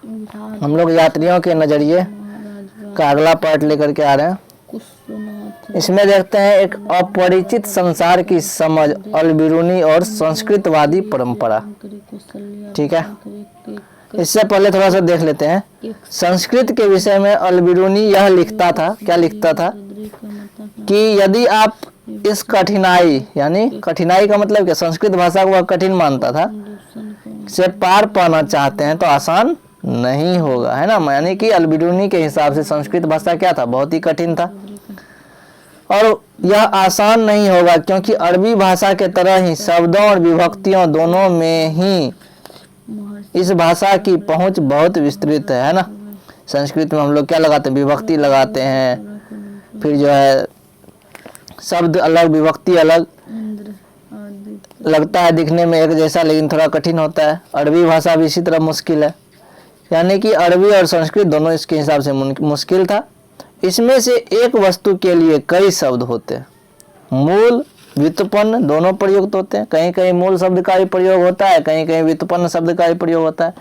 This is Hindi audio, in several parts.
हम लोग यात्रियों के नजरिए का अगला पार्ट लेकर के आ रहे हैं। इसमें देखते हैं एक अपरिचित संसार की समझ, अल-बिरूनी और संस्कृतवादी परंपरा। ठीक है, इससे पहले थोड़ा सा देख लेते हैं। संस्कृत के विषय में अल-बिरूनी यह लिखता था, क्या लिखता था कि यदि आप इस कठिनाई, यानी कठिनाई का मतलब क्या, संस्कृत भाषा को वह कठिन मानता था, से पार पाना चाहते हैं तो आसान नहीं होगा, है ना। यानी कि अल-बिरूनी के हिसाब से संस्कृत भाषा क्या था, बहुत ही कठिन था और यह आसान नहीं होगा, क्योंकि अरबी भाषा के तरह ही शब्दों और विभक्तियों दोनों में ही इस भाषा की पहुंच बहुत विस्तृत है ना। संस्कृत में हम लोग क्या लगाते हैं, विभक्ति लगाते हैं, फिर जो है शब्द अलग विभक्ति अलग, लगता है दिखने में एक जैसा लेकिन थोड़ा कठिन होता है। अरबी भाषा भी इसी तरह मुश्किल है, यानी कि अरबी और संस्कृत दोनों इसके हिसाब से मुश्किल था। इसमें से एक वस्तु के लिए कई शब्द होते हैं, मूल व्युत्पन्न दोनों प्रयुक्त होते हैं। कहीं कहीं मूल शब्द का भी प्रयोग होता है, कहीं कहीं व्युत्पन्न शब्द का भी प्रयोग होता है।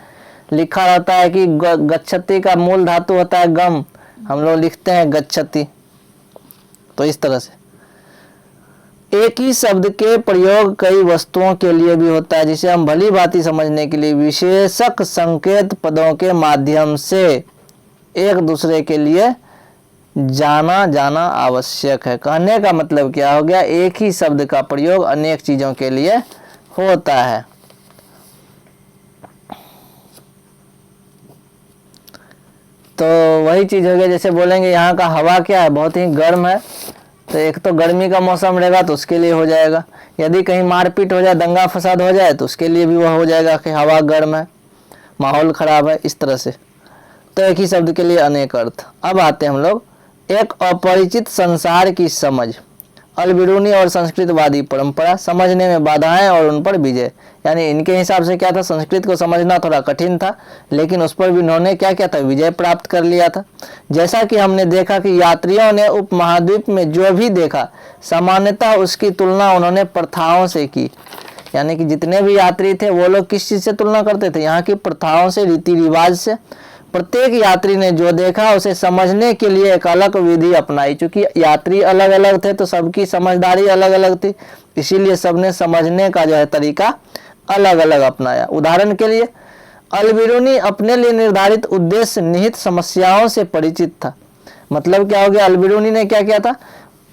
लिखा रहता है कि गच्छति का मूल धातु होता है गम, हम लोग लिखते हैं गच्छति। तो इस तरह से एक ही शब्द के प्रयोग कई वस्तुओं के लिए भी होता है, जिसे हम भली भांति समझने के लिए विशेषक संकेत पदों के माध्यम से एक दूसरे के लिए जाना आवश्यक है। कहने का मतलब क्या हो गया, एक ही शब्द का प्रयोग अनेक चीजों के लिए होता है। तो वही चीज हो गया, जैसे बोलेंगे यहाँ का हवा क्या है, बहुत ही गर्म है, तो एक तो गर्मी का मौसम रहेगा तो उसके लिए हो जाएगा। यदि कहीं मारपीट हो जाए, दंगा फसाद हो जाए तो उसके लिए भी वह हो जाएगा कि हवा गर्म है, माहौल खराब है, इस तरह से। तो एक ही शब्द के लिए अनेक अर्थ। अब आते हैं हम लोग एक अपरिचित संसार की समझ, अल-बिरूनी और संस्कृतवादी परंपरा, समझने में बाधाएं और उन पर विजय। यानी इनके हिसाब से क्या था, संस्कृत को समझना थोड़ा कठिन था, लेकिन उस पर भी इन्होंने क्या किया था, विजय प्राप्त कर लिया था। जैसा कि हमने देखा कि यात्रियों ने उपमहाद्वीप में जो भी देखा, सामान्यतः उसकी तुलना उन्होंने प्रथाओं से की। यानी कि जितने भी यात्री थे वो लोग किस चीज़ से तुलना करते थे, यहाँ की प्रथाओं से, रीति रिवाज से। प्रत्येक यात्री ने जो देखा उसे समझने के लिए एक अलग विधि अपनाई। चूंकि यात्री अलग अलग थे तो सबकी समझदारी अलग अलग थी, इसीलिए सबने समझने का जो है तरीका अलग अलग अपनाया। उदाहरण के लिए अल-बिरूनी अपने लिए निर्धारित उद्देश्य निहित समस्याओं से परिचित था। मतलब क्या हो गया, अल-बिरूनी ने क्या किया था,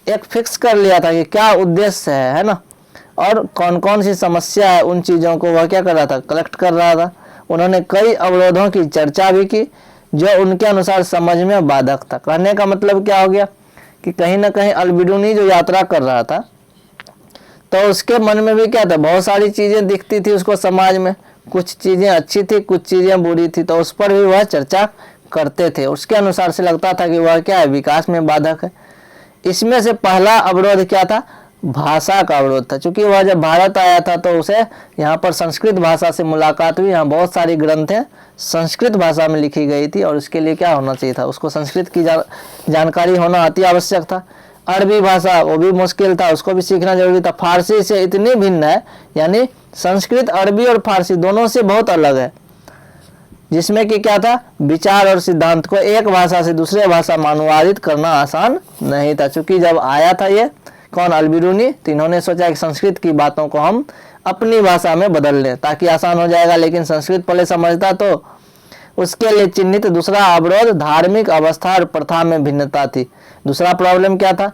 एक फिक्स कर लिया था कि क्या उद्देश्य है ना, और कौन कौन सी समस्या है, उन चीज़ों को वह क्या कर रहा था, कलेक्ट कर रहा था। उन्होंने कई अवरोधों की चर्चा भी की जो उनके अनुसार समझ में बाधक था। कहने का मतलब क्या हो गया कि कहीं ना कहीं अल-बिरूनी जो यात्रा कर रहा था तो उसके मन में भी क्या था, बहुत सारी चीज़ें दिखती थी उसको समाज में, कुछ चीज़ें अच्छी थी, कुछ चीज़ें बुरी थी, तो उस पर भी वह चर्चा करते थे। उसके अनुसार से लगता था कि वह क्या है, विकास में बाधक है। इसमें से पहला अवरोध क्या था, भाषा का अवरोध था। चूंकि वह जब भारत आया था तो उसे यहाँ पर संस्कृत भाषा से मुलाकात हुई। यहाँ बहुत सारी ग्रंथें संस्कृत भाषा में लिखी गई थी और उसके लिए क्या होना चाहिए था, उसको संस्कृत की जानकारी होना अति आवश्यक था। अरबी भाषा वो भी मुश्किल था, उसको भी सीखना जरूरी था। फारसी से इतनी भिन्न है, यानी संस्कृत अरबी और फारसी दोनों से बहुत अलग है, जिसमें कि क्या था, विचार और सिद्धांत को एक भाषा से दूसरे भाषा में अनुवादित करना आसान नहीं था। चूंकि जब आया था ये कौन, अल-बिरूनी, तो इन्होंने सोचा कि संस्कृत की बातों को हम अपनी भाषा में बदल लें ताकि आसान हो जाएगा। लेकिन संस्कृत पहले समझता तो उसके लिए चिन्हित दूसरा अवरोध धार्मिक अवस्था और प्रथा में भिन्नता थी। दूसरा प्रॉब्लम क्या था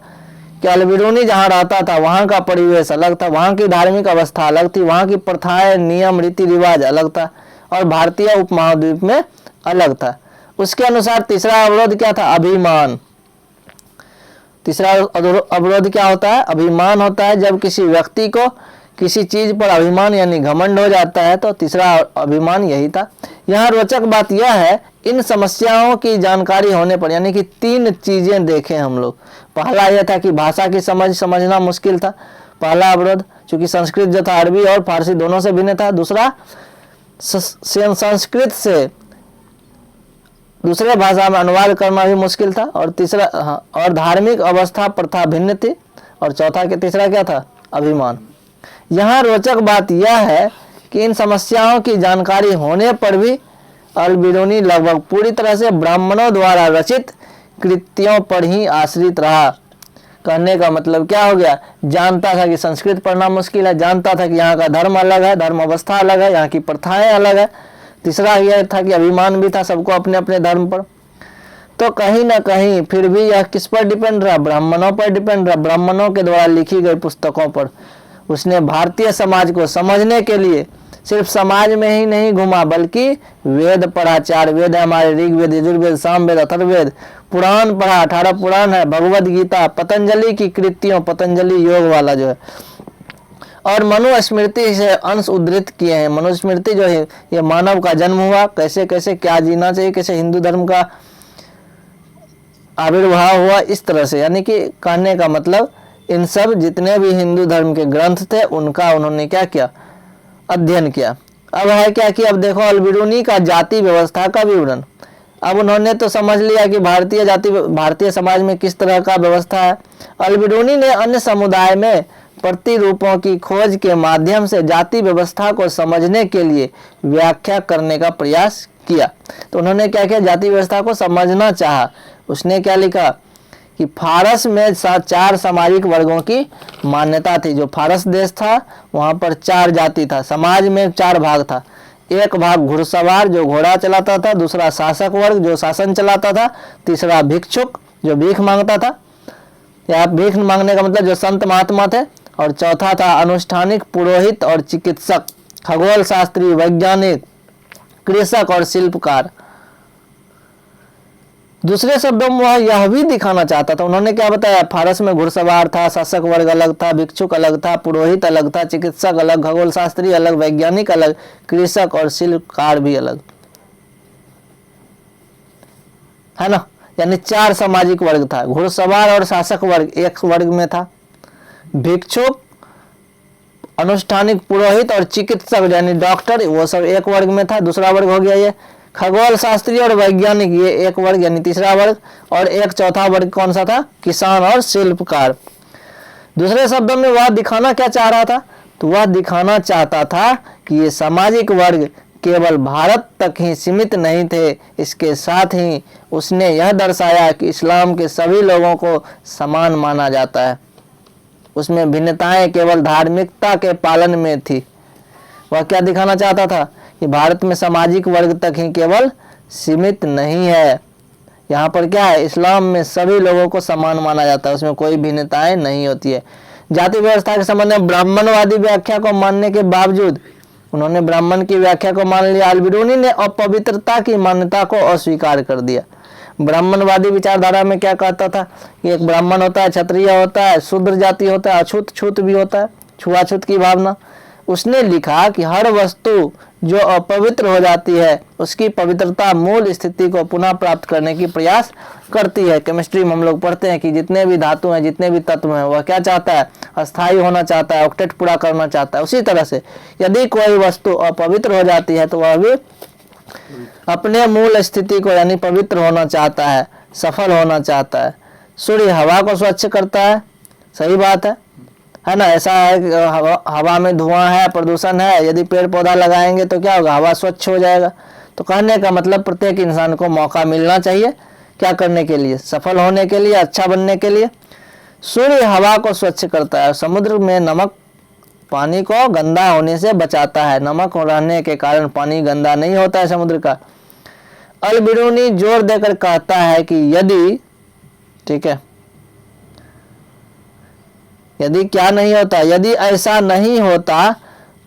कि अल-बिरूनी जहाँ रहता था वहाँ का परिवेश अलग था, वहाँ की धार्मिक अवस्था अलग थी, वहाँ की प्रथाएं, नियम, रीति रिवाज अलग था और भारतीय उपमहाद्वीप में अलग था। उसके अनुसार तीसरा अवरोध क्या था, अभिमान। तीसरा अवरोध क्या होता है, अभिमान होता है। जब किसी व्यक्ति को किसी चीज पर अभिमान यानी घमंड हो जाता है तो तीसरा अभिमान यही था। यहाँ रोचक बात यह है, इन समस्याओं की जानकारी होने पर, यानी कि तीन चीजें देखें हम लोग। पहला यह था कि भाषा की समझना मुश्किल था, पहला अवरोध, चूंकि संस्कृत जो था अरबी और फारसी दोनों से भिन्न था। दूसरा, संस्कृत से दूसरे भाषा में अनुवाद करना भी मुश्किल था। और तीसरा, और धार्मिक अवस्था प्रथा भिन्न थी। और चौथा के तीसरा क्या था, अभिमान। यहाँ रोचक बात यह है कि इन समस्याओं की जानकारी होने पर भी अल बिरूनी लगभग पूरी तरह से ब्राह्मणों द्वारा रचित कृतियों पर ही आश्रित रहा। कहने का मतलब क्या हो गया, जानता था कि संस्कृत पढ़ना मुश्किल है, जानता था कि यहाँ का धर्म अलग है, धर्म अवस्था अलग है, यहाँ की प्रथाएं अलग है। तीसरा यह था कि अभिमान भी था सबको अपने अपने धर्म पर। तो कहीं ना कहीं फिर भी यह किस पर डिपेंड रहा, ब्राह्मणों पर डिपेंड रहा, ब्राह्मणों के द्वारा लिखी गई पुस्तकों पर। उसने भारतीय समाज को समझने के लिए सिर्फ समाज में ही नहीं घूमा, बल्कि वेद पढ़ा, 4 वेद है हमारे, ऋग्वेद, यजुर्वेद, सामवेद, अथर्ववेद, पुराण पढ़ा, 18 पुराण है, भगवद गीता, पतंजलि की कृतियों, पतंजलि योग वाला जो है, और मनुस्मृति से अंश उद्धृत किए हैं। मनुस्मृति जो है ये मानव का जन्म हुआ, कैसे कैसे क्या जीना चाहिए, कैसे हिंदू धर्म का आविर्भाव हुआ, इस तरह से। यानी कि कहने का मतलब इन सब जितने भी हिंदू धर्म के ग्रंथ थे उनका उन्होंने क्या किया, अध्ययन किया। अब है क्या कि अब देखो अल बिरूनी का जाति व्यवस्था का विवरण। अब उन्होंने तो समझ लिया कि भारतीय समाज में किस तरह का व्यवस्था है। अल बिरूनी ने अन्य समुदाय में प्रतिरूपों की खोज के माध्यम से जाति व्यवस्था को समझने के लिए व्याख्या करने का प्रयास किया। तो उन्होंने क्या किया, जाति व्यवस्था को समझना चाहा। उसने क्या लिखा कि फारस में 4 सामाजिक वर्गों की मान्यता थी। जो फारस देश था वहाँ पर 4 जाति था, समाज में 4 भाग था। एक भाग घुड़सवार जो घोड़ा चलाता था, दूसरा शासक वर्ग जो शासन चलाता था, तीसरा भिक्षुक जो भीख मांगता था, या भीख मांगने का मतलब जो संत महात्मा थे, और चौथा था अनुष्ठानिक, पुरोहित और चिकित्सक, खगोल शास्त्री, वैज्ञानिक, कृषक और शिल्पकार। दूसरे शब्दों में वह यह भी दिखाना चाहता था, उन्होंने क्या बताया, फारस में घुड़सवार था, शासक वर्ग अलग था, भिक्षुक अलग था, पुरोहित अलग था, चिकित्सक अलग, खगोल शास्त्री अलग, वैज्ञानिक अलग, कृषक और शिल्पकार भी अलग, है ना। यानी 4 सामाजिक वर्ग था। घुड़सवार और शासक वर्ग एक वर्ग में था, भिक्षुक, अनुष्ठानिक, पुरोहित और चिकित्सक यानी डॉक्टर वो सब एक वर्ग में था, दूसरा वर्ग हो गया ये। खगोल शास्त्री और वैज्ञानिक ये एक वर्ग यानी तीसरा वर्ग, और एक चौथा वर्ग कौन सा था, किसान और शिल्पकार। दूसरे शब्दों में वह दिखाना क्या चाह रहा था, तो वह दिखाना चाहता था कि ये सामाजिक वर्ग केवल भारत तक ही सीमित नहीं थे, इसके साथ ही उसने यह दर्शाया कि इस्लाम के सभी लोगों को समान माना जाता है, उसमें भिन्नताएं केवल धार्मिकता के पालन में थी। वह क्या दिखाना चाहता था कि भारत में सामाजिक वर्ग तक ही केवल सीमित नहीं है, यहाँ पर क्या है, इस्लाम में सभी लोगों को समान माना जाता है, उसमें कोई भिन्नताएं नहीं होती है। जाति व्यवस्था के संबंध में ब्राह्मणवादी व्याख्या को मानने के बावजूद उन्होंने ब्राह्मण की व्याख्या को मान लिया। अल बिरूनी ने अपवित्रता की मान्यता को अस्वीकार कर दिया। ब्राह्मणवादी विचारधारा में क्या कहता था कि एक ब्राह्मण होता है, क्षत्रिय होता है, शूद्र जाति होता है, अछूत छूत भी होता है, छुआछूत की भावना। उसने लिखा कि हर वस्तु जो अपवित्र हो जाती है उसकी पवित्रता मूल स्थिति को पुनः प्राप्त करने की प्रयास करती है। केमिस्ट्री में हम लोग पढ़ते हैं कि जितने भी धातु हैं, जितने भी तत्व हैं, वह क्या चाहता है, अस्थायी होना चाहता है, ऑक्टेट पूरा करना चाहता है। उसी तरह से यदि कोई वस्तु अपवित्र हो जाती है तो वह भी अपने मूल स्थिति को यानी पवित्र होना चाहता है, सफल होना चाहता है। सूर्य हवा को स्वच्छ करता है, सही बात है ना। ऐसा है कि हवा में धुआं है, प्रदूषण है, यदि पेड़ पौधा लगाएंगे तो क्या होगा, हवा स्वच्छ हो जाएगा। तो कहने का मतलब प्रत्येक इंसान को मौका मिलना चाहिए क्या करने के लिए, सफल होने के लिए, अच्छा बनने के लिए। सूर्य हवा को स्वच्छ करता है, समुद्र में नमक पानी को गंदा होने से बचाता है, नमक रहने के कारण पानी गंदा नहीं होता है समुद्र का। अल बिरूनी जोर देकर कहता है कि यदि, ठीक है, यदि क्या नहीं होता, यदि ऐसा नहीं होता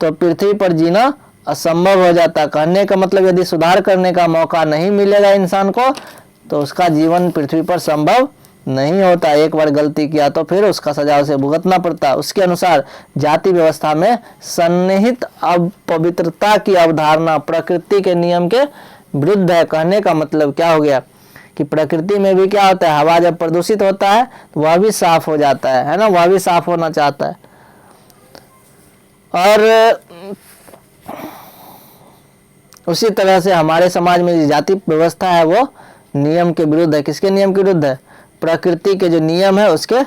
तो पृथ्वी पर जीना असंभव हो जाता। कहने का मतलब यदि सुधार करने का मौका नहीं मिलेगा इंसान को तो उसका जीवन पृथ्वी पर संभव नहीं होता। एक बार गलती किया तो फिर उसका सजा उसे भुगतना पड़ता। उसके अनुसार जाति व्यवस्था में सन्निहित अपवित्रता की अवधारणा प्रकृति के नियम के विरुद्ध है। कहने का मतलब क्या हो गया कि प्रकृति में भी क्या होता है, हवा जब प्रदूषित होता है तो वह भी साफ हो जाता है ना, वह भी साफ होना चाहता है। और उसी तरह से हमारे समाज में जो जाति व्यवस्था है वो नियम के विरुद्ध है। किसके नियम के विरुद्ध है, प्रकृति के जो नियम है उसके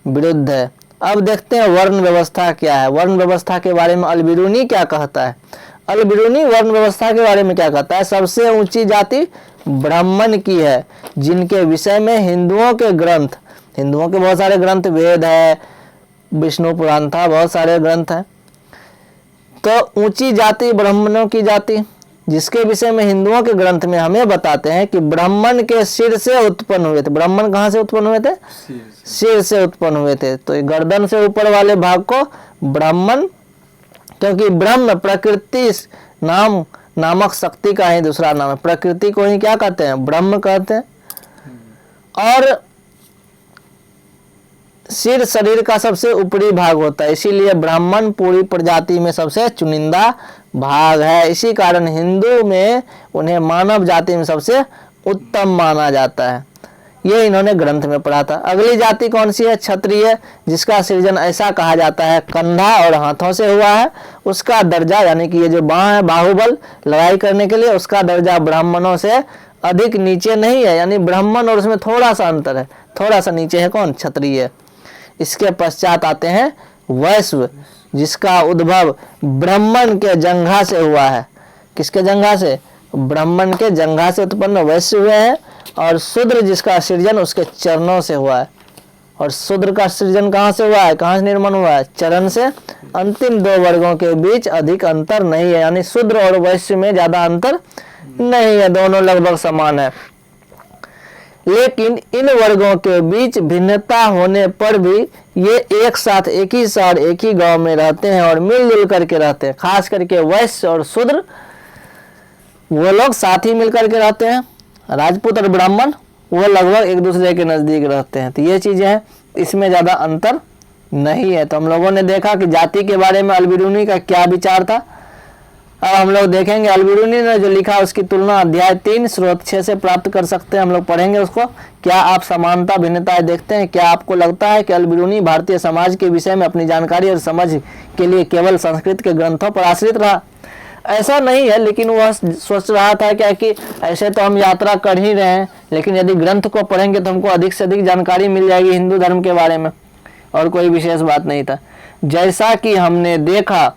विरुद्ध है। अब देखते हैं वर्ण व्यवस्था क्या है। वर्ण व्यवस्था के बारे में अल बिरूनी क्या कहता है। अल बिरूनी वर्ण व्यवस्था के बारे में क्या कहता है? सबसे ऊंची जाति ब्राह्मण की है, जिनके विषय में हिंदुओं के बहुत सारे ग्रंथ, वेद है, विष्णु पुराण था, बहुत सारे ग्रंथ हैं। तो ऊंची जाति ब्राह्मणों की जाति, जिसके विषय में हिंदुओं के ग्रंथ में हमें बताते हैं कि ब्राह्मण के सिर से उत्पन्न हुए थे। ब्राह्मण कहाँ से उत्पन्न हुए थे? सिर से उत्पन्न हुए थे। तो गर्दन से ऊपर वाले भाग को ब्राह्मण, क्योंकि ब्रह्म प्रकृति नामक शक्ति का ही दूसरा नाम है। प्रकृति को ही क्या कहते हैं? ब्रह्म कहते हैं। और सिर शरीर का सबसे ऊपरी भाग होता है, इसीलिए ब्राह्मण पूरी प्रजाति में सबसे चुनिंदा भाग है। इसी कारण हिंदू में उन्हें मानव जाति में सबसे उत्तम माना जाता है। ये इन्होंने ग्रंथ में पढ़ा था। अगली जाति कौन सी है? क्षत्रिय, जिसका सृजन ऐसा कहा जाता है कंधा और हाथों से हुआ है। उसका दर्जा, यानी कि ये जो बाह है, बाहुबल लड़ाई करने के लिए, उसका दर्जा ब्राह्मणों से अधिक नीचे नहीं है, यानी ब्राह्मण और उसमें थोड़ा सा अंतर है, थोड़ा सा नीचे है कौन? क्षत्रिय। इसके पश्चात आते हैं वैश्य, जिसका उद्भव ब्राह्मण के जंघा से हुआ है। किसके जंघा से? ब्राह्मण के जंघा से उत्पन्न वैश्य हुए हैं। और शूद्र, जिसका सृजन उसके चरणों से हुआ है। और शूद्र का सृजन कहाँ से हुआ है? कहाँ से निर्माण हुआ है? चरण से। अंतिम दो वर्गों के बीच अधिक अंतर नहीं है, यानी शूद्र और वैश्य में ज्यादा अंतर नहीं है, दोनों लगभग समान है। लेकिन इन वर्गों के बीच भिन्नता होने पर भी ये एक साथ एक ही शहर, एक ही गांव में रहते हैं और मिलजुल करके रहते हैं। खास करके वैश्य और शूद्र, वो लोग साथ ही मिलकर के रहते हैं। राजपूत और ब्राह्मण वो लगभग एक दूसरे के नजदीक रहते हैं। तो ये चीजें हैं, इसमें ज्यादा अंतर नहीं है। तो हम लोगों ने देखा कि जाति के बारे में अल बिरूनी का क्या विचार था। अब हम लोग देखेंगे अल बिरूनी ने जो लिखा उसकी तुलना अध्याय 3 स्रोत 6 से प्राप्त कर सकते हैं। हम लोग पढ़ेंगे उसको। क्या आप समानता भिन्नताएं देखते हैं? क्या आपको लगता है कि अल बिरूनी भारतीय समाज के विषय में अपनी जानकारी और समझ के लिए केवल संस्कृत के ग्रंथों पर आश्रित रहा? ऐसा नहीं है, लेकिन वह सोच रहा था क्या कि ऐसे तो हम यात्रा कर ही रहे हैं, लेकिन यदि ग्रंथ को पढ़ेंगे तो हमको अधिक से अधिक जानकारी मिल जाएगी हिंदू धर्म के बारे में। और कोई विशेष बात नहीं था। जैसा कि हमने देखा,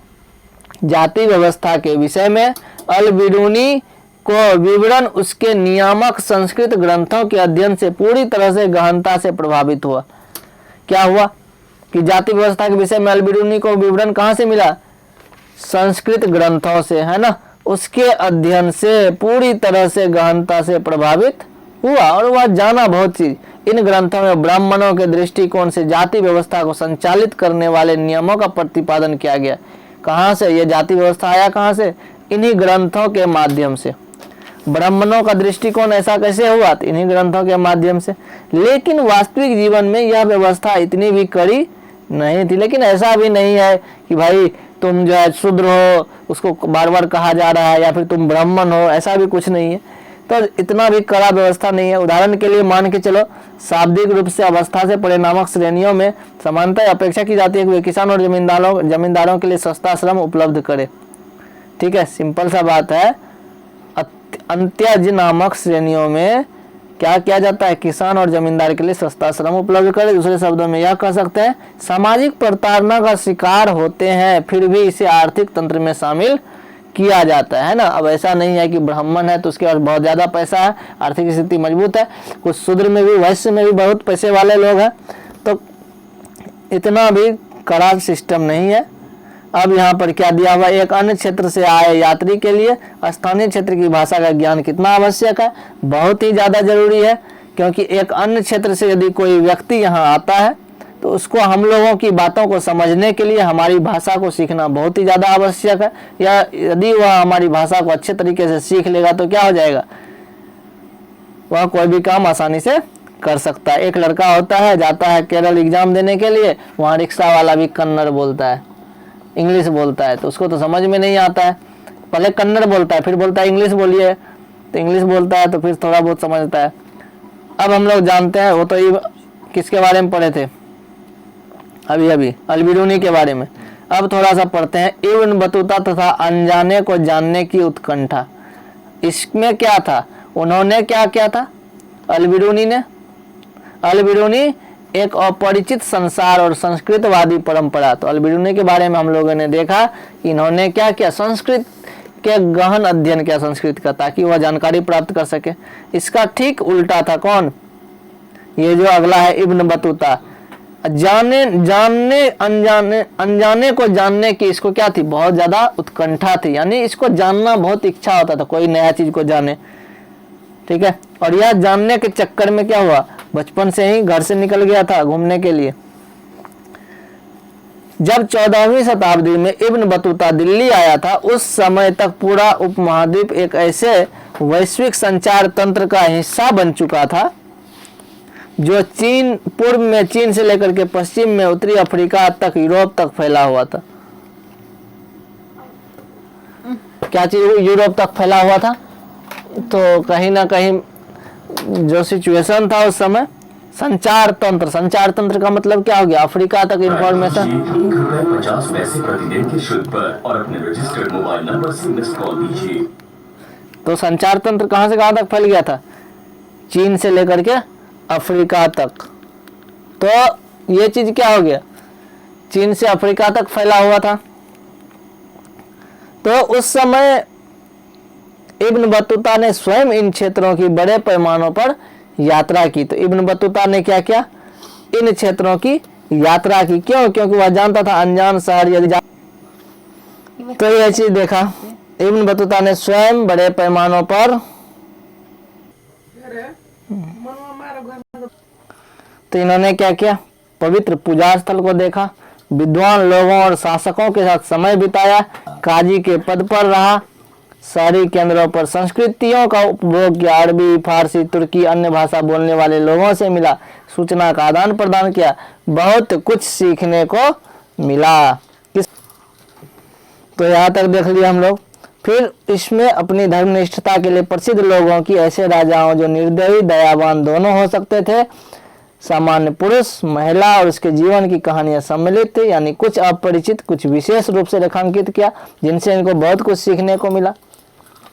जाति व्यवस्था के विषय में अल बिरूनी को विवरण उसके नियामक संस्कृत ग्रंथों के अध्ययन से पूरी तरह से गहनता से प्रभावित हुआ। क्या हुआ कि जाति व्यवस्था के विषय में अल बिरूनी को विवरण कहाँ से मिला? संस्कृत ग्रंथों से, है ना। उसके अध्ययन से पूरी तरह से गहनता से प्रभावित हुआ और वह जाना बहुत चीज। इन ग्रंथों में ब्राह्मणों के दृष्टिकोण से जाति व्यवस्था को संचालित करने वाले नियमों का प्रतिपादन किया गया। कहाँ से ये जाति व्यवस्था आया? कहाँ से? इन्हीं ग्रंथों के माध्यम से। ब्राह्मणों का दृष्टिकोण ऐसा कैसे हुआ? तो इन्हीं ग्रंथों के माध्यम से। लेकिन वास्तविक जीवन में यह व्यवस्था इतनी भी कड़ी नहीं थी। लेकिन ऐसा भी नहीं है कि भाई तुम जो है शूद्र हो, उसको बार बार कहा जा रहा है, या फिर तुम ब्राह्मण हो, ऐसा भी कुछ नहीं है। तो इतना भी कड़ा व्यवस्था नहीं है। उदाहरण के लिए मान के चलो, शाब्दिक रूप से अवस्था से परिणामक श्रेणियों में समानता अपेक्षा की जाती है कि वे किसान और जमींदारों के लिए सस्ता श्रम उपलब्ध करे। ठीक है, सिंपल सा बात है। अंत्यज नामक श्रेणियों में क्या किया जाता है? किसान और जमींदार के लिए सस्ता श्रम उपलब्ध करे। दूसरे शब्दों में यह कह सकते हैं, सामाजिक प्रताड़ना का शिकार होते हैं, फिर भी इसे आर्थिक तंत्र में शामिल किया जाता है ना। अब ऐसा नहीं है कि ब्राह्मण है तो उसके पास बहुत ज्यादा पैसा है, आर्थिक स्थिति मजबूत है। कुछ शूद्र में भी, वैश्य में भी बहुत पैसे वाले लोग हैं, तो इतना भी कड़ा सिस्टम नहीं है। अब यहाँ पर क्या दिया हुआ? एक अन्य क्षेत्र से आए यात्री के लिए स्थानीय क्षेत्र की भाषा का ज्ञान कितना आवश्यक है? बहुत ही ज्यादा जरूरी है, क्योंकि एक अन्य क्षेत्र से यदि कोई व्यक्ति यहाँ आता है तो उसको हम लोगों की बातों को समझने के लिए हमारी भाषा को सीखना बहुत ही ज्यादा आवश्यक है। या यदि वह हमारी भाषा को अच्छे तरीके से सीख लेगा तो क्या हो जाएगा? वह कोई भी काम आसानी से कर सकता है। एक लड़का होता है, जाता है केरल एग्जाम देने के लिए, वहाँ रिक्शा वाला भी कन्नड़ बोलता है, इंग्लिश बोलता है, तो उसको तो समझ में नहीं आता है। पहले कन्नड़ बोलता है, फिर बोलता है इंग्लिश बोलिए, तो इंग्लिश बोलता है तो फिर थोड़ा बहुत समझता है। अब हम लोग जानते हैं, वो तो ये किसके बारे में पढ़े थे अभी अल बिरूनी के बारे में। अब थोड़ा सा पढ़ते हैं। इब्न बतूता तथा अनजाने को जानने की उत्कंठा, इसमें क्या था? उन्होंने क्या किया था? अल बिरूनी एक अपरिचित संसार और संस्कृतवादी परंपरा। तो अल बिरूनी के बारे में हम लोगों ने देखा, इन्होंने क्या किया? संस्कृत के गहन अध्ययन किया संस्कृत का, ताकि वह जानकारी प्राप्त कर सके। इसका ठीक उल्टा था कौन, ये जो अगला है इब्न बतूता। अनजाने को जानने की इसको क्या थी, बहुत ज्यादा उत्कंठा थी, यानी इसको जानना बहुत इच्छा होता था, कोई नया चीज को जाने। ठीक है, और यह जानने के चक्कर में क्या हुआ, बचपन से ही घर से निकल गया था घूमने के लिए। जब 14वीं शताब्दी में इब्न बतूता दिल्ली आया था, उस समय तक पूरा उपमहाद्वीप एक ऐसे वैश्विक संचार तंत्र का हिस्सा बन चुका था जो चीन, पूर्व में चीन से लेकर के पश्चिम में उत्तरी अफ्रीका तक, यूरोप तक फैला हुआ था। क्या चीज यूरोप तक फैला हुआ था, तो कहीं ना कहीं जो सिचुएशन था उस समय, संचार तंत्र का मतलब क्या हो गया, अफ्रीका तक इंफॉर्मेशन। 50 पैसे प्रतिदिन के शुल्क पर और अपने रजिस्टर्ड मोबाइल नंबर से मिस कॉल दीजिए। तो संचार तंत्र कहां से कहां तक फैल गया था, चीन से लेकर के अफ्रीका तक। तो ये चीज क्या हो गया, चीन से अफ्रीका तक फैला हुआ था। तो उस समय इब्न बतूता ने स्वयं इन क्षेत्रों की बड़े पैमानों पर यात्रा की। तो इब्न बतूता ने क्या किया, इन क्षेत्रों की यात्रा की। क्यों, क्योंकि वह जानता था अनजान शहर यदि तो यह चीज देखा, इब्न बतूता ने स्वयं बड़े पैमानों पर, तो इन्होंने क्या किया, पवित्र पूजा स्थल को देखा, विद्वान लोगों और शासकों के साथ समय बिताया, काजी के पद पर रहा, शहरी केंद्रों पर संस्कृतियों का उपभोग किया, अरबी, फारसी, तुर्की, अन्य भाषा बोलने वाले लोगों से मिला, सूचना का आदान प्रदान किया, बहुत कुछ सीखने को मिला। तो यहाँ तक देख लिया हम लोग। फिर इसमें अपनी धर्मनिष्ठता के लिए प्रसिद्ध लोगों की, ऐसे राजाओं जो निर्दयी दयावान दोनों हो सकते थे, सामान्य पुरुष, महिला और उसके जीवन की कहानियां सम्मिलित थी, यानी कुछ अपरिचित, कुछ विशेष रूप से रेखांकित किया, जिनसे इनको बहुत कुछ सीखने को मिला।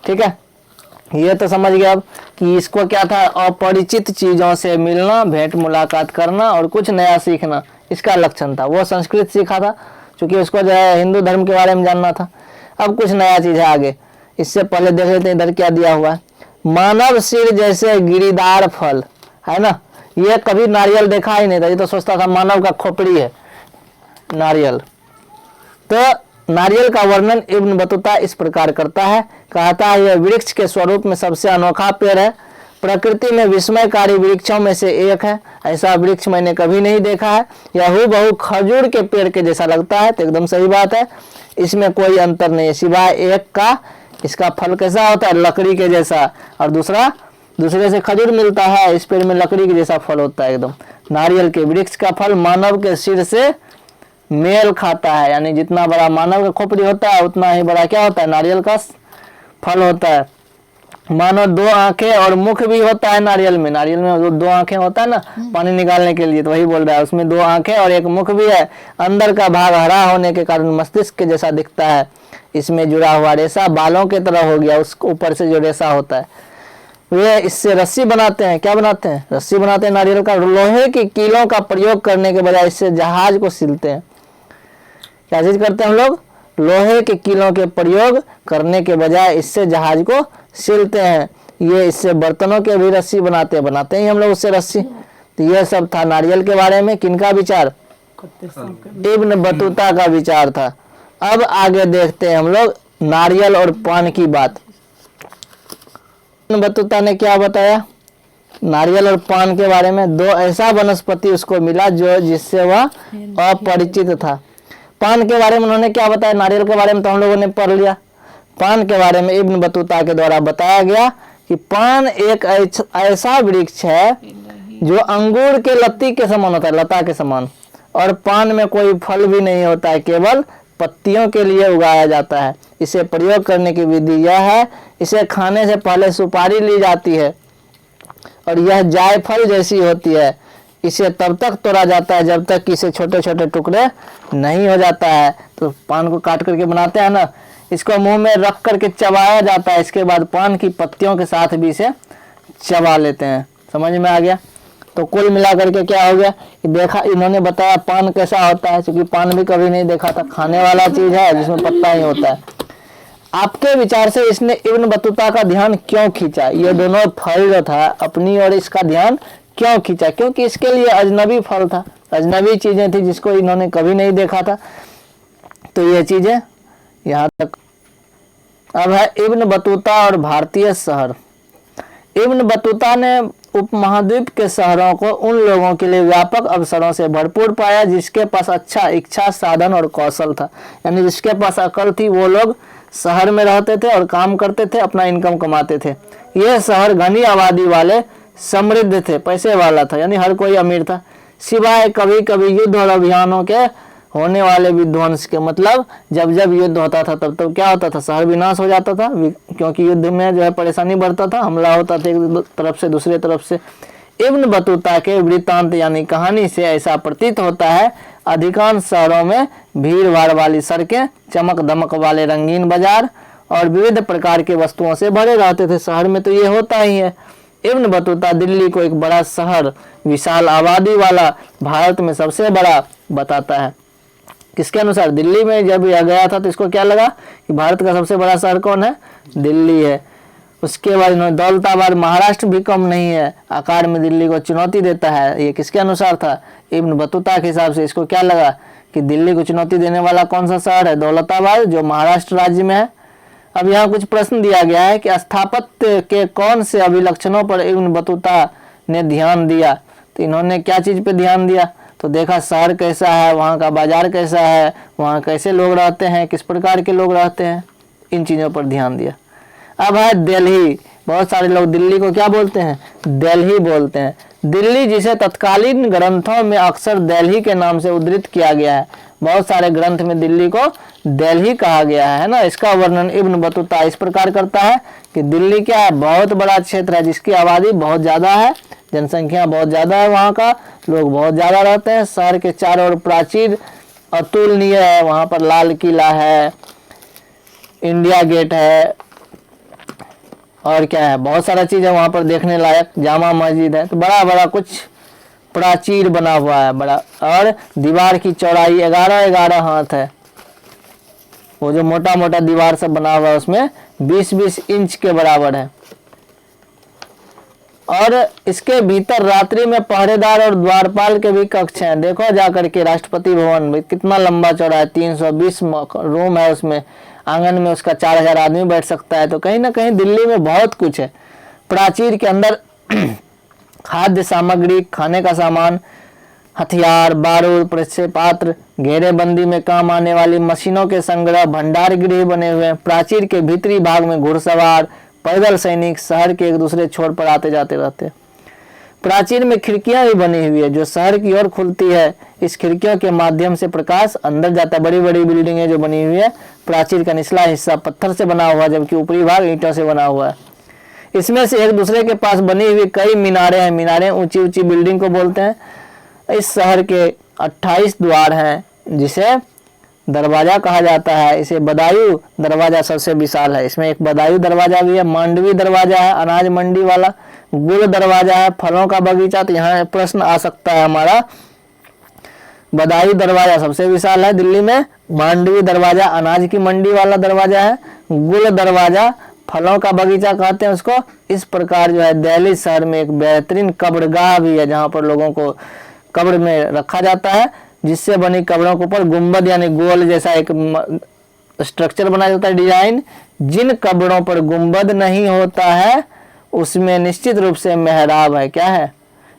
ठीक है, ये तो समझ गया अब कि इसको क्या था, अपरिचित चीजों से मिलना, भेंट मुलाकात करना और कुछ नया सीखना, इसका लक्षण था। वो संस्कृत सीखा था क्योंकि उसको जो है हिंदू धर्म के बारे में जानना था। अब कुछ नया चीज है आगे, इससे पहले देख लेते हैं इधर क्या दिया हुआ है। मानव सिर जैसे गिरीदार फल, है ना, ये कभी नारियल देखा ही नहीं था, ये तो सोचता था मानव का खोपड़ी है नारियल। तो नारियल का वर्णन इब्न बतूता इस प्रकार करता है, कहता है यह वृक्ष के स्वरूप में सबसे अनोखा पेड़ है, प्रकृति में विस्मयकारी वृक्षों में से एक है, ऐसा वृक्ष मैंने कभी नहीं देखा है, यह हूबहू खजूर के पेड़ के जैसा लगता है। तो एकदम सही बात है, इसमें कोई अंतर नहीं है सिवाय एक का, इसका फल कैसा होता है, लकड़ी के जैसा, और दूसरे से खजूर मिलता है, इस पेड़ में लकड़ी के जैसा फल होता है एकदम। नारियल के वृक्ष का फल मानव के सिर से मेल खाता है, यानी जितना बड़ा मानव का खोपड़ी होता है उतना ही बड़ा क्या होता है, नारियल का फल होता है। मानो 2 आंखें और मुख भी होता है नारियल में जो 2 आंखें होता है ना पानी निकालने के लिए, तो वही बोल रहा है, उसमें 2 आंखें और एक मुख भी है। अंदर का भाग हरा होने के कारण मस्तिष्क के जैसा दिखता है, इसमें जुड़ा हुआ रेशा बालों के तरह हो गया, उसके ऊपर से जो रेशा होता है वे इससे रस्सी बनाते हैं। क्या बनाते हैं, रस्सी बनाते हैं नारियल का। लोहे की कीलों का प्रयोग करने के बजाय इससे जहाज को सिलते हैं। क्या चीज करते हैं हम लोग, लोहे के कीलों के प्रयोग करने के बजाय इससे जहाज को सिलते हैं। ये इससे बर्तनों के भी रस्सी बनाते हैं हम लोग उससे रस्सी। तो ये सब था नारियल के बारे में किनका विचार, इब्न बतूता का विचार था। अब आगे देखते हैं हम लोग नारियल और पान की बात। इब्न बतूता ने क्या बताया नारियल और पान के बारे में, 2 ऐसा वनस्पति उसको मिला जो जिससे वह अपरिचित था। पान के बारे में उन्होंने क्या बताया, नारियल के बारे में तो हम लोगों ने पढ़ लिया। पान के बारे में इब्न बतूता के द्वारा बताया गया कि पान एक ऐसा वृक्ष है जो अंगूर के लत्ती के समान होता है, लता के समान, और पान में कोई फल भी नहीं होता है, केवल पत्तियों के लिए उगाया जाता है। इसे प्रयोग करने की विधि यह है, इसे खाने से पहले सुपारी ली जाती है और यह जायफल जैसी होती है। इसे तब तक तोड़ा जाता है जब तक कि इसे छोटे छोटे टुकड़े नहीं हो जाता है। तो पान को काट करके बनाते हैं ना, इसको मुंह में रख करके चबाया जाता है, इसके बाद पान की पत्तियों के साथ भी इसे चबा लेते हैं। समझ में आ गया। तो कुल मिला करके क्या हो गया कि देखा, इन्होंने बताया पान कैसा होता है, क्योंकि पान भी कभी नहीं देखा था, खाने वाला चीज है जिसमें पत्ता ही होता है। आपके विचार से इसने इब्न बतूता का ध्यान क्यों खींचा? ये दोनों फल जो था अपनी और इसका ध्यान क्यों खींचा? क्योंकि इसके लिए अजनबी फल था, अजनबी चीजें थी जिसको इन्होंने कभी नहीं देखा था। तो ये चीजें यहाँ तक। अब है इब्न बतूता और भारतीय शहर। इब्न बतूता ने उपमहाद्वीप के शहरों को उन लोगों के लिए व्यापक अवसरों से भरपूर पाया जिसके पास अच्छा इच्छा, साधन और कौशल था। यानी जिसके पास अकल थी वो लोग शहर में रहते थे और काम करते थे, अपना इनकम कमाते थे। यह शहर घनी आबादी वाले, समृद्ध थे, पैसे वाला था, यानी हर कोई अमीर था, सिवाय कभी कभी युद्ध और अभियानों के होने वाले विध्वंस के। मतलब जब जब युद्ध होता था तब क्या होता था? शहर विनाश हो जाता था, क्योंकि युद्ध में जो है परेशानी बढ़ता था, हमला होता था एक तरफ से दूसरे तरफ से। इब्न बतूता के वृत्तांत यानी कहानी से ऐसा प्रतीत होता है अधिकांश शहरों में भीड़ भाड़ वाली सड़कें, चमक दमक वाले रंगीन बाजार और विविध प्रकार के वस्तुओं से भरे रहते थे। शहर में तो ये होता ही है। इब्न बतूता दिल्ली को एक बड़ा शहर, विशाल आबादी वाला, भारत में सबसे बड़ा बताता है। किसके अनुसार? दिल्ली में जब यह गया था तो इसको क्या लगा कि भारत का सबसे बड़ा शहर कौन है? दिल्ली है। उसके बाद इन्होंने दौलताबाद, महाराष्ट्र भी कम नहीं है, आकार में दिल्ली को चुनौती देता है। ये किसके अनुसार था? इब्न बतूता के हिसाब से। इसको क्या लगा कि दिल्ली को चुनौती देने वाला कौन सा शहर है? दौलताबाद, जो महाराष्ट्र राज्य में है। अब यहाँ कुछ प्रश्न दिया गया है कि स्थापत्य के कौन से अभिलक्षणों पर इब्न बतूता ने ध्यान दिया? तो इन्होंने क्या चीज पे ध्यान दिया? तो देखा शहर कैसा है, वहाँ का बाजार कैसा है, वहाँ कैसे लोग रहते हैं, किस प्रकार के लोग रहते हैं, इन चीज़ों पर ध्यान दिया। अब है दिल्ली। बहुत सारे लोग दिल्ली को क्या बोलते हैं? दिल्ली बोलते हैं। दिल्ली जिसे तत्कालीन ग्रंथों में अक्सर दिल्ली के नाम से उद्धृत किया गया है। बहुत सारे ग्रंथ में दिल्ली को दिल्ली कहा गया है ना। इसका वर्णन इब्न बतूता इस प्रकार करता है कि दिल्ली क्या है? बहुत बड़ा क्षेत्र है जिसकी आबादी बहुत ज़्यादा है, जनसंख्या बहुत ज़्यादा है, वहाँ का लोग बहुत ज़्यादा रहते हैं। शहर के चारों ओर प्राचीर अतुलनीय है, वहाँ पर लाल किला है, इंडिया गेट है, और क्या है, बहुत सारा चीज़ है वहाँ पर देखने लायक, जामा मस्जिद है। तो बड़ा बड़ा कुछ प्राचीर बना हुआ है बड़ा, और दीवार की चौड़ाई 11-11 हाथ है। वो जो मोटा मोटा दीवार सब बना हुआ है उसमें 20-20 इंच के बराबर है। और इसके भीतर रात्रि में पहरेदार और द्वारपाल के भी कक्ष हैं। देखो जाकर के राष्ट्रपति भवन कितना लंबा चौड़ा है, 320 रूम है उसमें, आंगन में उसका 4000 आदमी बैठ सकता है। तो कहीं ना कहीं दिल्ली में बहुत कुछ है। प्राचीर के अंदर खाद्य सामग्री, खाने का सामान, हथियार, बारूद, परीक्षे पात्र, घेरेबंदी में काम आने वाली मशीनों के संग्रह, भंडार गृह बने हुए हैं। प्राचीर के भीतरी भाग में घुड़सवार, पैदल सैनिक शहर के एक दूसरे छोर पर आते जाते रहते हैं। प्राचीर में खिड़कियां भी बनी हुई है जो शहर की ओर खुलती है। इस खिड़कियों के माध्यम से प्रकाश अंदर जाता है। बड़ी बड़ी बिल्डिंगें जो बनी हुई है, प्राचीर का निचला हिस्सा पत्थर से बना हुआ है जबकि ऊपरी भाग ईंटों से बना हुआ है। इसमें से एक दूसरे के पास बनी हुई कई मीनारें हैं। मीनारें ऊंची ऊंची बिल्डिंग को बोलते हैं। इस शहर के 28 द्वार हैं जिसे दरवाजा कहा जाता है। इसे बदायूं दरवाजा सबसे विशाल है। इसमें एक बदायूं दरवाजा भी है, मांडवी दरवाजा है, अनाज मंडी वाला, गुड़ दरवाजा है, फलों का बगीचा। तो यहाँ प्रश्न आ सकता है हमारा, बदायूं दरवाजा सबसे विशाल है दिल्ली में, मांडवी दरवाजा अनाज की मंडी वाला दरवाजा है, गुड़ दरवाजा फलों का बगीचा कहते हैं उसको। इस प्रकार जो है दिल्ली शहर में एक बेहतरीन कब्रगाह भी है जहाँ पर लोगों को कब्र में रखा जाता है, जिससे बनी कब्रों के ऊपर गुंबद यानी गोल जैसा एक स्ट्रक्चर बनाया जाता है, डिजाइन। जिन कब्रों पर गुंबद नहीं होता है उसमें निश्चित रूप से मेहराब है। क्या है?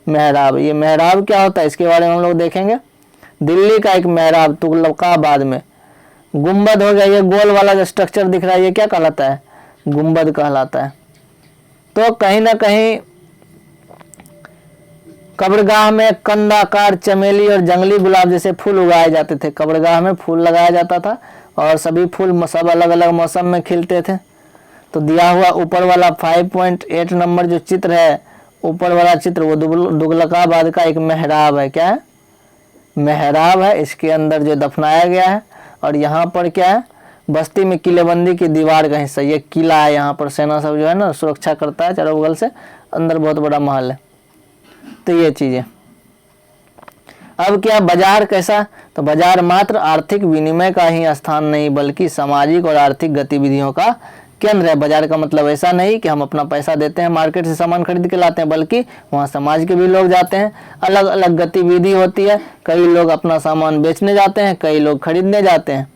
मेहराब। ये मेहराब क्या होता है इसके बारे में हम लोग देखेंगे। दिल्ली का एक मेहराब तुगलकाबाद में, गुंबद हो गया, ये गोल वाला जो स्ट्रक्चर दिख रहा है ये क्या कहलाता है? गुंबद कहलाता है। तो कहीं ना कहीं कब्रगाह में कंदाकार, चमेली और जंगली गुलाब जैसे फूल उगाए जाते थे। कब्रगाह में फूल लगाया जाता था और सभी फूल सब अलग अलग मौसम में खिलते थे। तो दिया हुआ ऊपर वाला 5.8 नंबर जो चित्र है, ऊपर वाला चित्र वो तुगलकाबाद का एक मेहराब है। क्या है? मेहराब है। इसके अंदर जो दफनाया गया है। और यहाँ पर क्या है? बस्ती में किलेबंदी की दीवार का हिस्सा, ये किला है। यहाँ पर सेना सब जो है ना सुरक्षा करता है चारों बगल से। अंदर बहुत बड़ा महल है। तो ये चीज़ें। अब क्या बाजार कैसा, तो बाजार मात्र आर्थिक विनिमय का ही स्थान नहीं बल्कि सामाजिक और आर्थिक गतिविधियों का केंद्र है। बाजार का मतलब ऐसा नहीं कि हम अपना पैसा देते हैं मार्केट से सामान खरीद के लाते हैं, बल्कि वहाँ समाज के भी लोग जाते हैं, अलग अलग गतिविधि होती है। कई लोग अपना सामान बेचने जाते हैं, कई लोग खरीदने जाते हैं।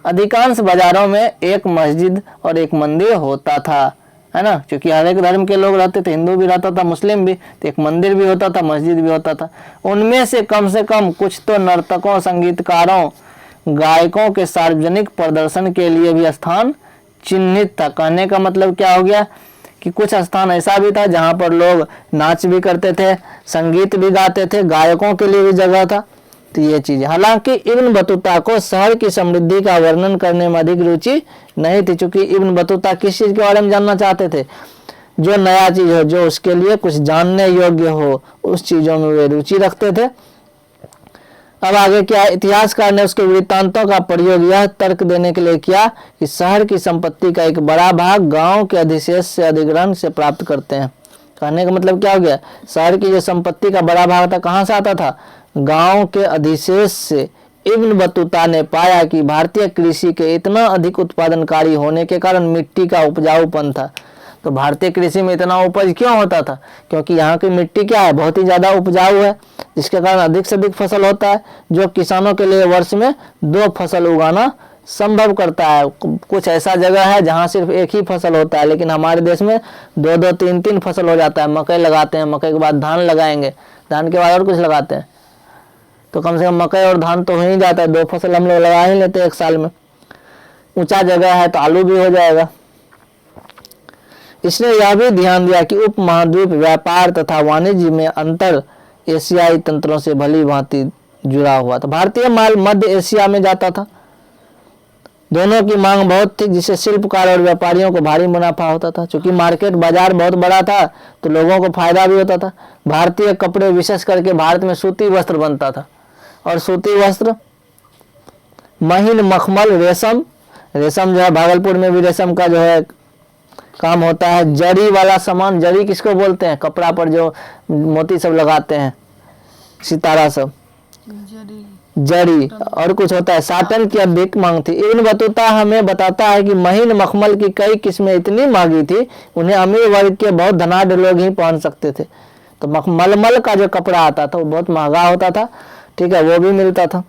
अधिकांश बाजारों में एक मस्जिद और एक मंदिर होता था, है ना, क्योंकि हर एक धर्म के लोग रहते थे, हिंदू भी रहता था, मुस्लिम भी, तो एक मंदिर भी होता था, मस्जिद भी होता था। उनमें से कम कुछ तो नर्तकों, संगीतकारों, गायकों के सार्वजनिक प्रदर्शन के लिए भी स्थान चिन्हित था। कहने का मतलब क्या हो गया कि कुछ स्थान ऐसा भी था जहाँ पर लोग नाच भी करते थे, संगीत भी गाते थे, गायकों के लिए भी जगह था। तो ये चीज, हालांकि इब्न बतूता को शहर की समृद्धि का वर्णन करने में अधिक रुचि नहीं थी, चूंकि इब्न बतूता किस चीज के बारे में जानना चाहते थे, जो नया चीज हो, जो उसके लिए कुछ जानने योग्य हो, उस चीजों में वे रुचि रखते थे। अब आगे क्या, इतिहासकार ने उसके वृत्तांतों का प्रयोग यह तर्क देने के लिए किया कि शहर की संपत्ति का एक बड़ा भाग गांव के अधिशेष से अधिग्रहण से प्राप्त करते हैं। कहने का मतलब क्या हो गया, शहर की जो संपत्ति का बड़ा भाग था कहाँ से आता था, गांव के अधिशेष से। इब्न बतूता ने पाया कि भारतीय कृषि के इतना अधिक उत्पादनकारी होने के कारण मिट्टी का उपजाऊपन था। तो भारतीय कृषि में इतना उपज क्यों होता था, क्योंकि यहाँ की मिट्टी क्या है, बहुत ही ज़्यादा उपजाऊ है, जिसके कारण अधिक से अधिक फसल होता है, जो किसानों के लिए वर्ष में 2 फसल उगाना संभव करता है। कुछ ऐसा जगह है जहाँ सिर्फ एक ही फसल होता है, लेकिन हमारे देश में 2-2, 3-3 फसल हो जाता है। मकई लगाते हैं, मकई के बाद धान लगाएंगे, धान के बाद और कुछ लगाते हैं, तो कम से कम मकई और धान तो हो ही जाता है, 2 फसल हम लोग लगा ही लेते हैं एक साल में। ऊंचा जगह है तो आलू भी हो जाएगा। इसने यह भी ध्यान दिया कि उप महाद्वीप व्यापार तथा वाणिज्य में अंतर एशियाई तंत्रों से भली भांति जुड़ा हुआ था। भारतीय माल मध्य एशिया में जाता था, दोनों की मांग बहुत थी, जिससे शिल्पकार और व्यापारियों को भारी मुनाफा होता था। चूंकि मार्केट बाजार बहुत बड़ा था तो लोगों को फायदा भी होता था। भारतीय कपड़े, विशेष करके भारत में सूती वस्त्र बनता था, और सूती वस्त्र, महीन मखमल, रेशम जो है, भागलपुर में भी रेशम का जो है काम होता है। जरी वाला सामान, जरी किसको बोलते हैं, कपड़ा पर जो मोती सब लगाते हैं, सितारा सब, जरी। और कुछ होता है, साटन की अधिक मांग थी। इब्न बतूता हमें बताता है कि महीन मखमल की कई किस्में इतनी मांगी थी, उन्हें अमीर वर्ग के बहुत धनाढ़ लोग ही पहन सकते थे। तो मलमल का जो कपड़ा आता था वो बहुत महंगा होता था, ठीक है, वो भी मिलता था।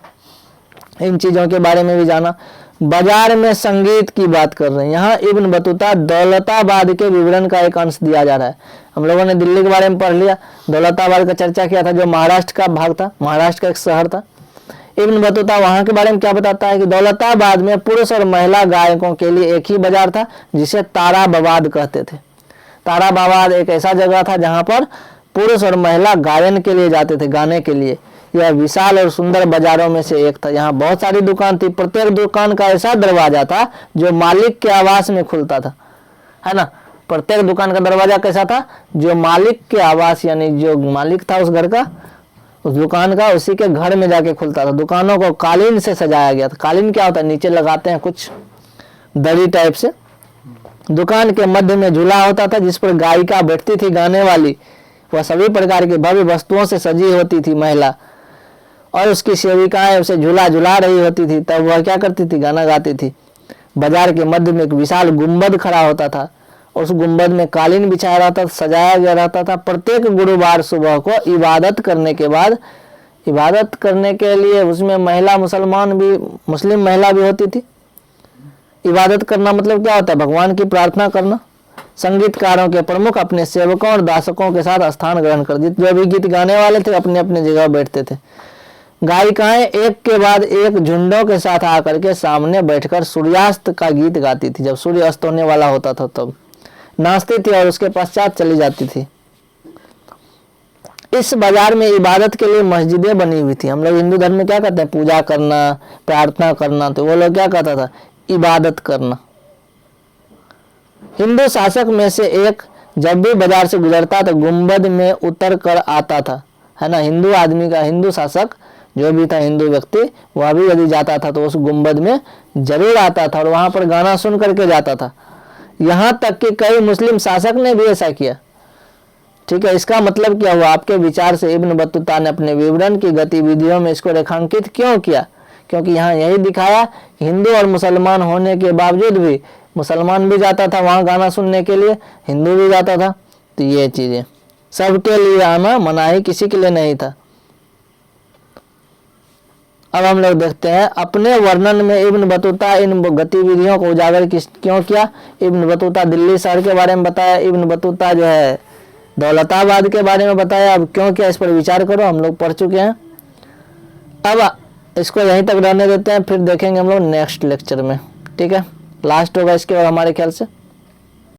इन चीजों के बारे में भी जाना। बाजार में संगीत की बात कर रहे हैं यहाँ। इब्न बतूता दौलताबाद के विवरण का एक अंश दिया जा रहा है। हम लोगों ने दिल्ली के बारे में पढ़ लिया, दौलताबाद का चर्चा किया था, जो महाराष्ट्र का भाग था, महाराष्ट्र का एक शहर था। इब्न बतूता वहां के बारे में क्या बताता है कि दौलताबाद में पुरुष और महिला गायकों के लिए एक ही बाजार था, जिसे ताराबाद कहते थे। ताराबाद एक ऐसा जगह था जहां पर पुरुष और महिला गायन के लिए जाते थे, गाने के लिए। यह विशाल और सुंदर बाजारों में से एक था। यहाँ बहुत सारी दुकान थी, प्रत्येक दुकान का ऐसा दरवाजा था जो मालिक के आवास में खुलता था, है ना। प्रत्येक दुकान का दरवाजा कैसा था, जो मालिक के आवास, यानी जो मालिक था उस घर का, उस दुकान का, उसी के घर में जाके खुलता था। दुकानों को कालीन से सजाया गया था। कालीन क्या होता है, नीचे लगाते हैं कुछ दरी टाइप से। दुकान के मध्य में झूला होता था जिस पर गायिका बैठती थी गाने वाली। वह सभी प्रकार की भव्य वस्तुओं से सजी होती थी महिला, और उसकी सेविकाएं उसे झूला झुला रही होती थी, तब वह क्या करती थी, गाना गाती थी। बाजार के मध्य में एक विशाल गुंबद खड़ा होता था, और उस गुंबद में कालीन बिछाया रहता, सजाया गया रहता था। प्रत्येक गुरुवार सुबह को इबादत करने के बाद, इबादत करने के लिए उसमें महिला, मुस्लिम महिला भी होती थी। इबादत करना मतलब क्या होता है, भगवान की प्रार्थना करना। संगीतकारों के प्रमुख अपने सेवकों और दासकों के साथ स्थान ग्रहण कर दी। जो भी गीत गाने वाले थे अपने अपने जगह बैठते थे। गायिकाएं एक के बाद एक झुंडों के साथ आकर के सामने बैठकर सूर्यास्त का गीत गाती थी। जब सूर्य अस्त होने वाला होता था तब नाचती थी, और उसके पश्चात चली जाती थी। इस बाजार में इबादत के लिए मस्जिदें बनी हुई थी। हम लोग हिंदू धर्म में क्या कहते हैं, पूजा करना, प्रार्थना करना, तो वो लोग क्या कहता था, इबादत करना। हिंदू शासक में से एक जब भी बाजार से गुजरता तो गुंबद में उतर कर आता था, है ना। हिंदू आदमी का, हिंदू शासक जो भी था, हिंदू व्यक्ति, वह भी यदि जाता था तो उस गुंबद में जरूर आता था, और वहां पर गाना सुन करके जाता था। यहाँ तक कि कई मुस्लिम शासक ने भी ऐसा किया। ठीक है, इसका मतलब क्या हुआ? आपके विचार से इब्न बतूता ने अपने विवरण की गतिविधियों में इसको रेखांकित क्यों किया? क्योंकि यहाँ यही दिखाया हिंदू और मुसलमान होने के बावजूद भी मुसलमान भी जाता था वहाँ गाना सुनने के लिए, हिंदू भी जाता था। तो ये चीज़ें सबके लिए आना मनाही, किसी के लिए नहीं था। अब हम लोग देखते हैं अपने वर्णन में इब्न बतूता इन गतिविधियों को उजागर क्यों किया। इब्न बतूता दिल्ली शहर के बारे में बताया, इब्न बतूता जो है दौलताबाद के बारे में बताया। अब क्यों किया, इस पर विचार करो, हम लोग पढ़ चुके हैं। अब इसको यहीं तक रहने देते हैं, फिर देखेंगे हम लोग नेक्स्ट लेक्चर में। ठीक है, लास्ट होगा इसके बाद हमारे ख्याल से।